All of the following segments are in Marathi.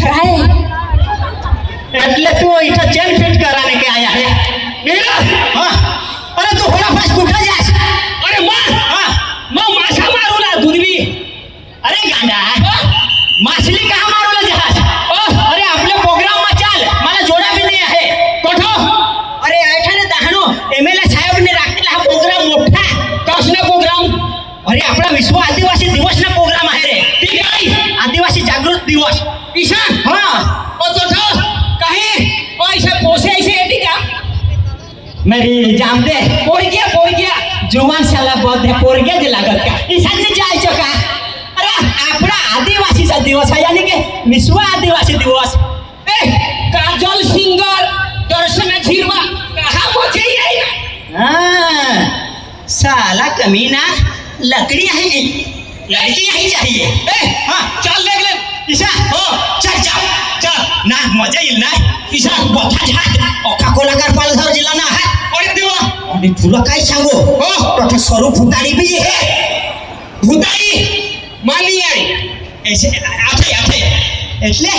खरं आहे. એટલે તું इथं चेन फिट कराने के आया है मेरा हाँ अरे तू होना पास कुठं जास अरे हाँ मग मासा मारूला दुर्वी अरे गांडा माछली कहाँ मारूला जहाज अरे आपले प्रोग्राम में चाल मला जोड़ा भी नहीं आहे कोठो अरे ऐठाने दहानो एमएलए साहेब ने राखेला हा प्रोग्राम मोठा कसला प्रोग्राम अरे आपला विश्व आदिवासी दिवस ना प्रोग्राम आहे रे ठीक आहे आदिवासी जागृत दिवस ईशा हाँ कोठो काही पैसे पोसे ऐसे येते का मेरी जाम दे पोरग्या जुवान शाला बहुत है पोरगे जे लागत का ईशान्य जायचं का अरे आपला आदिवासीचा दिवस आहे यानी की विश्व आदिवासी दिवस ए काजल सिंगर दर्शना झिरवा कहा पोचे आहे हाँ साला कमीना लकड़ी है लड़की ही चाहिए ए हाँ चल देख ले ईशा हो चल चल चल ना मजा येईल ना ईशा बथा झाट ओखा कोलाकार पालघर जिल्हा ना आहे अरे देवा आणि तुला काय सांगू हो तो स्वरूप भुतारी भी है भूताई मानी आहे ऐसे आथे એટલે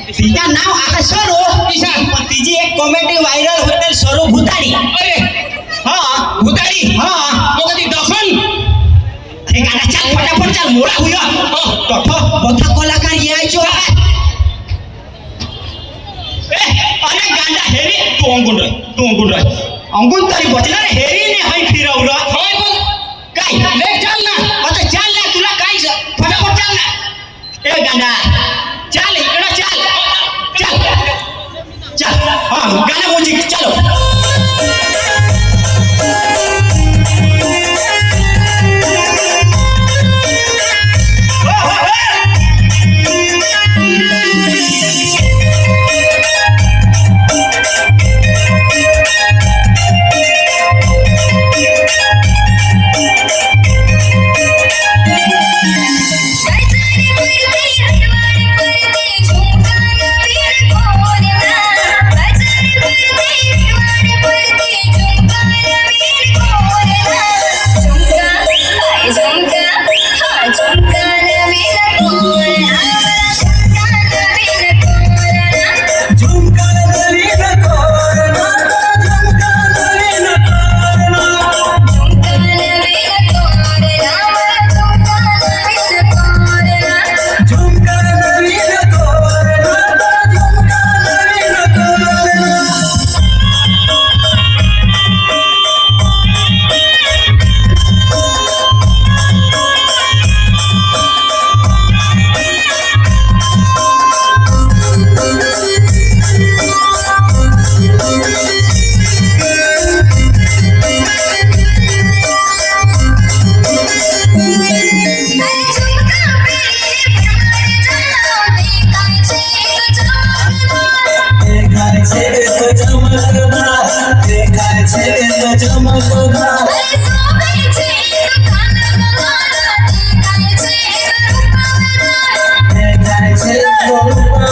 तिचा नाव आता सरो ईशा पण तिची एक कॉमेडी व्हायरल होते सरो भुतारी अरे हाँ भूताई हाँ मग ती दखन अरे गाना चल फटाफट चल मोड़ा हुआ तो बथा कलाकार यायचो अरे गांडा हेरी तू अंगुन रे अंगुन तरी बचला रे हेरी ने हाय फिरवलं होय बघ काय ले चल ना आता चल ना तुला काय फटाफट चल ना ए गांडा चल इकडं चल हाँ गाना म्युझिक चलो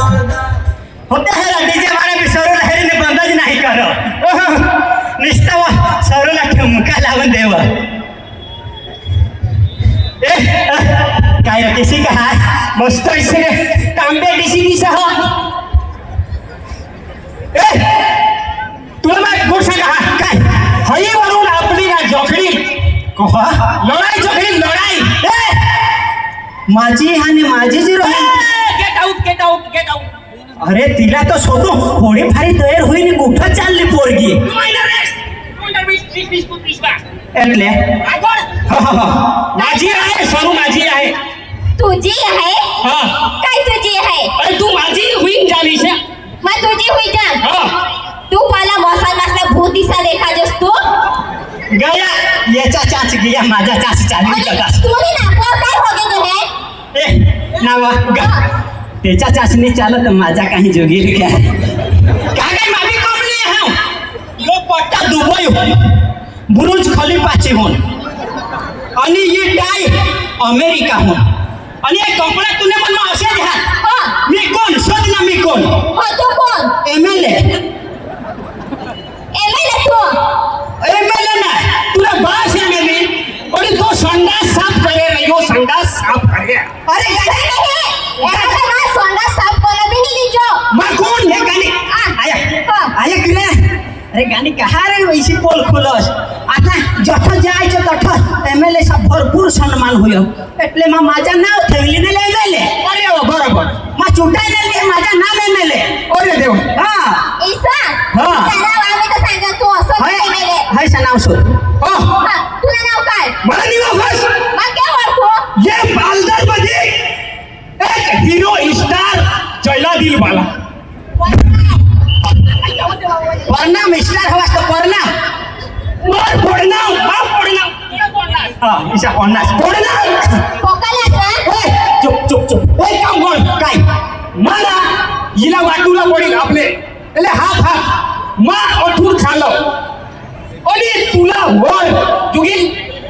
होते है डीजे वाला भी सौर लहरी ने बंदा जी नहीं करो निस्ता सौर ला ठुमका लावून देव काय किसी का हात मस्त इसे तांबे डीसी की सह तुला माहित गोष्ट सांगा काय हई वरून आपली ना जोखडी कहा लढाई जोखडी लढाई माझी आणि माझी जी गेट आउट अरे तिला तो शोधू थोडी फारी तयार होईल कुठं चालली पोरगी એટલે माझी आहे सरू माझी आहे तुझी आहे हा काय तुझी आहे अरे तू माझी होईन झाली शा मग तुझी होई जा हा तू मला मसाला असला भूत दिसा देखा जस्तो गया याचा चाच गया माझा चाच चालू होता तुम्ही नाकाव काय होगे तो है ए नावा त्याच्या चाचणी चालत माझा काही जोगीर क्या काय मामी कमली हाव यो पट्टा दुबई बुरुज खलिफाची होन आणि ये डाय अमेरिका होन आणि हे कपडा तुने पण असे घ्या मी कोण शोध ना मी कोण हो तो कोण एमएलए तो एमएलए ना तुला बस एमएलए आणि तो संडास साफ करे यो संडास साफ करे अरे काय नाही एखादा ना सोंडा साफ कोण बी नाही पैसे पोल खुलस आता जठं जायचं तठं एमएलए चा भरपूर सन्मान होय એટલે માં माझं नाव ठेवलीने एमएलए अरे वा, बरोबर. मग चुटायला नाही माझं नाव एमएलए अरे देव. हा ईसा हा. तुझं नाव आम्ही तर सांगत तू असं हाय नाही मेले. हाय सा नाव शोध हो, हा, तुझं नाव काय मला नाही वापस. मग काय ओळखू ये पालघर मध्ये एक हिरो स्टार जयला दिल मला. परिणाम स्टार हवास तो परिणाम मार फोडणार, मार फोडणार. हा ईशा कोणास फोडणार. खोकाला का ओय चुप चुप चुप एक काम कर, काय मला हिला वाटूला पडेल आपले એટલે हात मा अठूर खालो आणि तुला वर जुगील.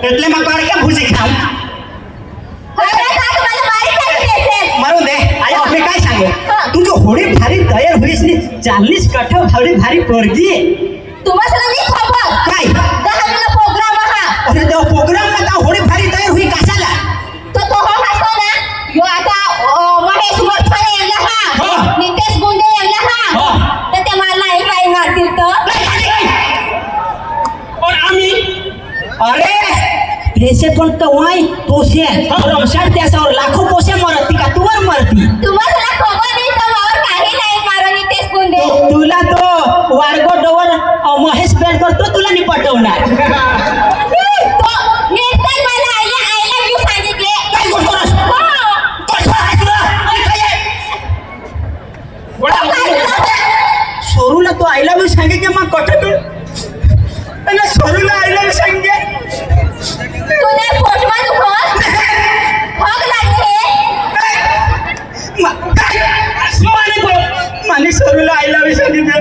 એટલે માં કાળકે ભૂસી ખાવ खरं का तुम्हाला माहित नाही असेल मारून दे आणि आपले काय सांगे हा. तू जो होडी भारी तयार होईस नी 40 कठ भारी भारी पोरगी तुम्हाला नाही खबर काय 10 प्रोग्राम हा अरे तो प्रोग्राम मध्ये होडी भारी तयार होई कशाला तो हो हसो ना यो आता महेश मोठे यांना हा. हा नितेश गुंडे यांना हा हा. तर ते मला नाही काय मारतील तर और आम्ही अरे देशे पण तो वाई तोशे रमशान त्याच्यावर लाखो पोसे मरती का तुवर मरती तुम्हाला खबर नाही तर मावर काही नाही मारो नितेश गुंडे तुला तो वारगो डोवर महेश पेंट करतो तुला नाही पटवणार तो नेता मला आय लव्ह यू सांगितले काय करतोस? हो. कसं ऐकलं? आणि काय आहे? सोरूला तो आय लव्ह यू सांगे की मग कटक आणि सोरूला आय लव्ह यू सांगे तुला पोटमा दुखत भोग लागले आसमानी बोल. माने सोरूला आय लव्ह यू सांगितलं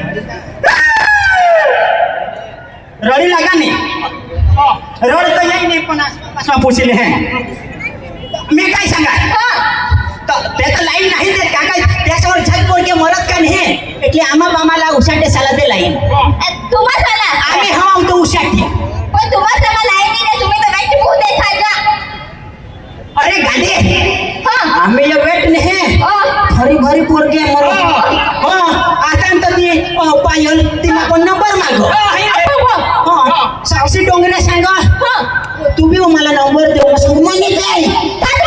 रडी लागा नाही हा. रड तर येई नाही पण असं पोचले हे मी काय सांगा त्याचं लाईन नाही देत का काय त्याच्यावर झट पोरके मरत का नाही એટલે આમાં બામાલા ઉસાટે સાલા દે લાઈન तुम्हाला चला आम्ही हवा होतो उसाटी पण तुम्हाला मला लाईन नाही तुम्ही तर काही भूत देखाय का अरे गाडी हा आम्ही ये वेट नाही भरी भरी पोरके मरो हा आता तर ती पायल तिला पण नंबर मागो हा सावसी डोंगरे सांग हा तू बी मला नंबर देऊ मग मनी दे थांब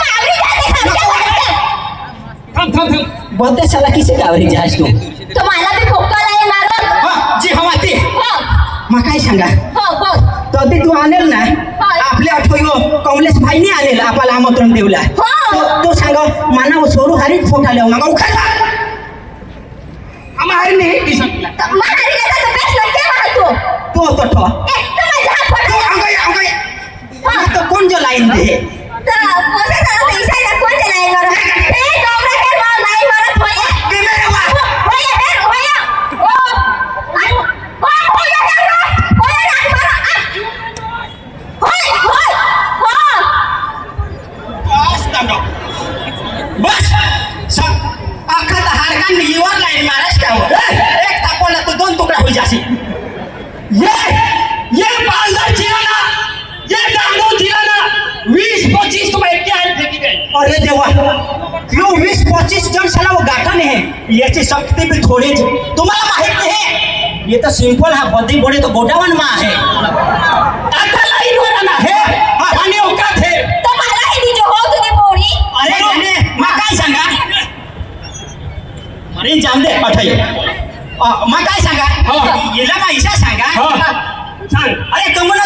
थांब थांब. बोलते साला किसे गावरी जास तू तुम्हाला बी खोका नाही मारत हा जी हवा ते हो मग काय सांगा हो बोल तो ते तू आणेल ना आपल्या आठवयो कमलेश भाईने आणेल आपल्याला आमंत्रण देऊला तो सांगा माना सोरू हरीच फोटा लेव मग उखाला आम्हा आहे नाही ती सांगितलं. महाराजाचा तर बेस्ट नक्की राहतो तो तो तो एक तर माझ्या हात पडला अंगाई तो कोण जो लाईन दे तर कोणत्या जरा पैसा कोण लाईन वर हे डोंगरा हे मार लाईन वर होय होय हे होय ओ होय बस सांग. अख्खा तर हाडकान निवर लाईन महाराष्ट्रावर एक तापवला तो 2 तुकडा होई जाशी ये पालघर जिल्हा ये नांदेड जिल्हा 20-25 तुम्ही एकटे आहे फेकी गए. अरे देवा यो 20-25 जण साला वो गाठा नाही याची शक्ती भी थोडीच तुम्हाला माहित नाही ये तो सिंपल हा बदी बोडे तो गोडावन मा आहे आता लाईन वर आला हे आणि औकात हे तर मला हे दिली हो तुम्ही पोरी अरे गाणे मग काय सांगा अरे जाम दे पाठाई मग काय सांगा हो. हिला का इशा सांगा हो. सांग. अरे कमला